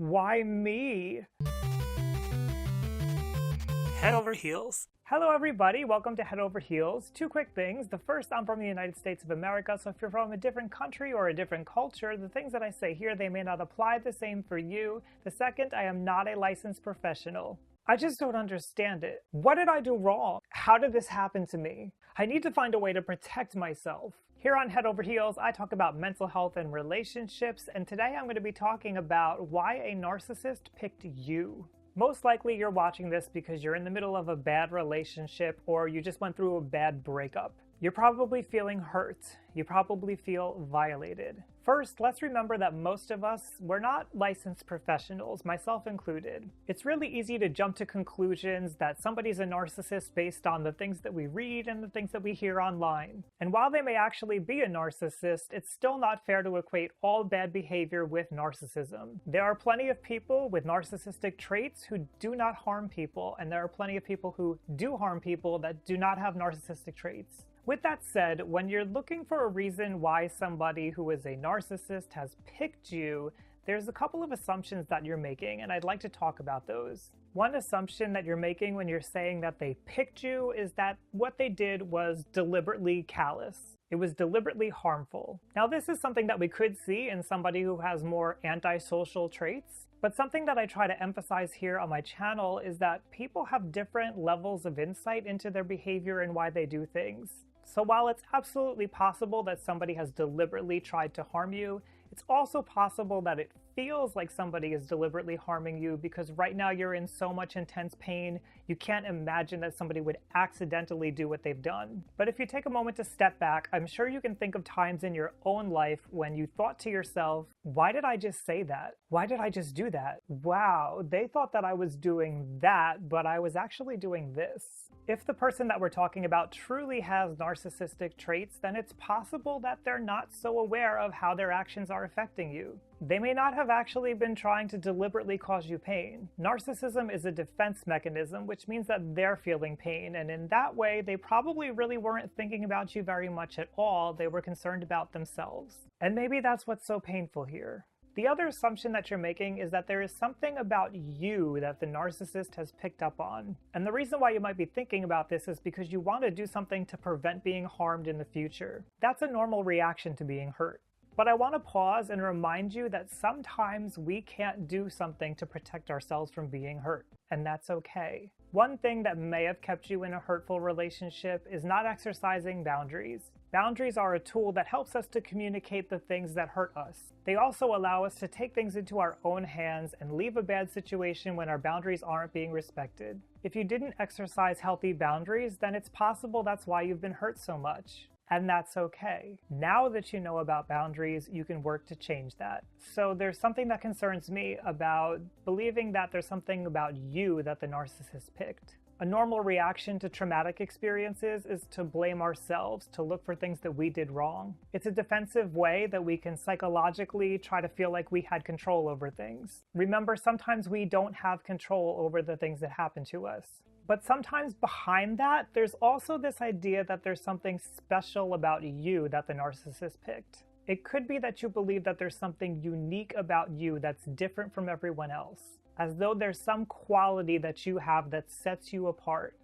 Why me? Head over heels. Hello everybody, welcome to Head Over Heels. Two quick things. The first, I'm from the United States of America, so if you're from a different country or a different culture, the things that I say here, they may not apply the same for you. The second, I am not a licensed professional. I just don't understand it. What did I do wrong? How did this happen to me? I need to find a way to protect myself. Here on Head Over Heels, I talk about mental health and relationships, and today I'm going to be talking about why a narcissist picked you. Most likely you're watching this because you're in the middle of a bad relationship or you just went through a bad breakup. You're probably feeling hurt. You probably feel violated. First, let's remember that most of us, we're not licensed professionals, myself included. It's really easy to jump to conclusions that somebody's a narcissist based on the things that we read and the things that we hear online. And while they may actually be a narcissist, it's still not fair to equate all bad behavior with narcissism. There are plenty of people with narcissistic traits who do not harm people, and there are plenty of people who do harm people that do not have narcissistic traits. With that said, when you're looking for a reason why somebody who is a narcissist has picked you, there's a couple of assumptions that you're making, and I'd like to talk about those. One assumption that you're making when you're saying that they picked you is that what they did was deliberately callous. It was deliberately harmful. Now, this is something that we could see in somebody who has more antisocial traits. But something that I try to emphasize here on my channel is that people have different levels of insight into their behavior and why they do things. So while it's absolutely possible that somebody has deliberately tried to harm you, it's also possible that it feels like somebody is deliberately harming you because right now you're in so much intense pain, you can't imagine that somebody would accidentally do what they've done. But if you take a moment to step back, I'm sure you can think of times in your own life when you thought to yourself, why did I just say that? Why did I just do that? Wow, they thought that I was doing that, but I was actually doing this. If the person that we're talking about truly has narcissistic traits, then it's possible that they're not so aware of how their actions are affecting you. They may not have actually been trying to deliberately cause you pain. Narcissism is a defense mechanism, which means that they're feeling pain, and in that way, they probably really weren't thinking about you very much at all. They were concerned about themselves. And maybe that's what's so painful here. The other assumption that you're making is that there is something about you that the narcissist has picked up on. And the reason why you might be thinking about this is because you want to do something to prevent being harmed in the future. That's a normal reaction to being hurt. But I want to pause and remind you that sometimes we can't do something to protect ourselves from being hurt, and that's okay. One thing that may have kept you in a hurtful relationship is not exercising boundaries. Boundaries are a tool that helps us to communicate the things that hurt us. They also allow us to take things into our own hands and leave a bad situation when our boundaries aren't being respected. If you didn't exercise healthy boundaries, then it's possible that's why you've been hurt so much. And that's okay. Now that you know about boundaries, you can work to change that. So there's something that concerns me about believing that there's something about you that the narcissist picked. A normal reaction to traumatic experiences is to blame ourselves, to look for things that we did wrong. It's a defensive way that we can psychologically try to feel like we had control over things. Remember, sometimes we don't have control over the things that happen to us. But sometimes behind that, there's also this idea that there's something special about you that the narcissist picked. It could be that you believe that there's something unique about you that's different from everyone else, as though there's some quality that you have that sets you apart.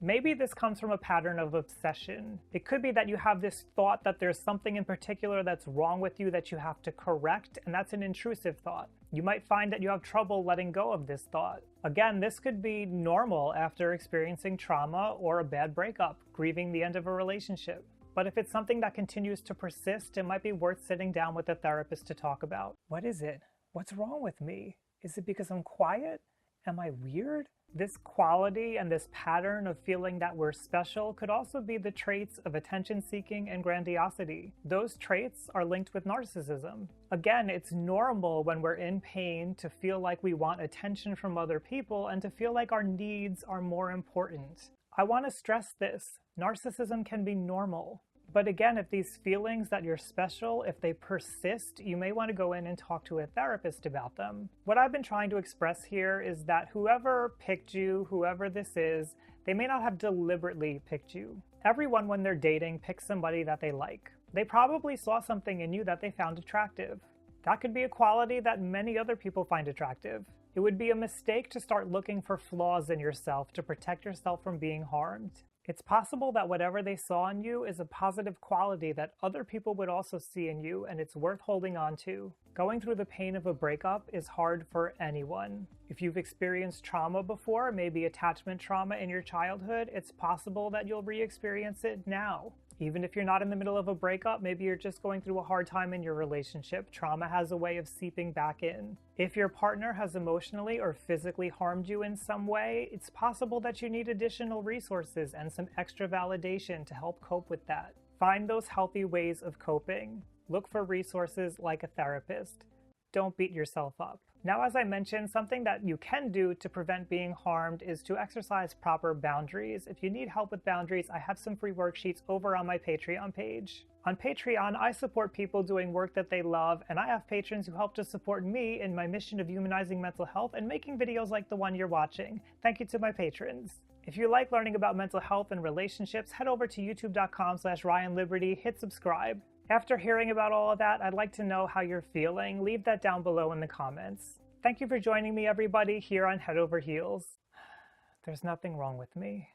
Maybe this comes from a pattern of obsession. It could be that you have this thought that there's something in particular that's wrong with you that you have to correct, and that's an intrusive thought. You might find that you have trouble letting go of this thought. Again, this could be normal after experiencing trauma or a bad breakup, grieving the end of a relationship. But if it's something that continues to persist, it might be worth sitting down with a therapist to talk about. What is it? What's wrong with me? Is it because I'm quiet? Am I weird? This quality and this pattern of feeling that we're special could also be the traits of attention-seeking and grandiosity. Those traits are linked with narcissism. Again, it's normal when we're in pain to feel like we want attention from other people and to feel like our needs are more important. I want to stress this. Narcissism can be normal. But again, if these feelings that you're special, if they persist, you may want to go in and talk to a therapist about them. What I've been trying to express here is that whoever picked you, whoever this is, they may not have deliberately picked you. Everyone, when they're dating, picks somebody that they like. They probably saw something in you that they found attractive. That could be a quality that many other people find attractive. It would be a mistake to start looking for flaws in yourself to protect yourself from being harmed. It's possible that whatever they saw in you is a positive quality that other people would also see in you, and it's worth holding on to. Going through the pain of a breakup is hard for anyone. If you've experienced trauma before, maybe attachment trauma in your childhood, it's possible that you'll re-experience it now. Even if you're not in the middle of a breakup, maybe you're just going through a hard time in your relationship, trauma has a way of seeping back in. If your partner has emotionally or physically harmed you in some way, it's possible that you need additional resources and some extra validation to help cope with that. Find those healthy ways of coping. Look for resources like a therapist. Don't beat yourself up. Now, as I mentioned, something that you can do to prevent being harmed is to exercise proper boundaries. If you need help with boundaries, I have some free worksheets over on my Patreon page. On Patreon, I support people doing work that they love, and I have patrons who help to support me in my mission of humanizing mental health and making videos like the one you're watching. Thank you to my patrons. If you like learning about mental health and relationships, head over to youtube.com/RyanLiberty, hit subscribe. After hearing about all of that, I'd like to know how you're feeling. Leave that down below in the comments. Thank you for joining me, everybody, here on Head Over Heels. There's nothing wrong with me.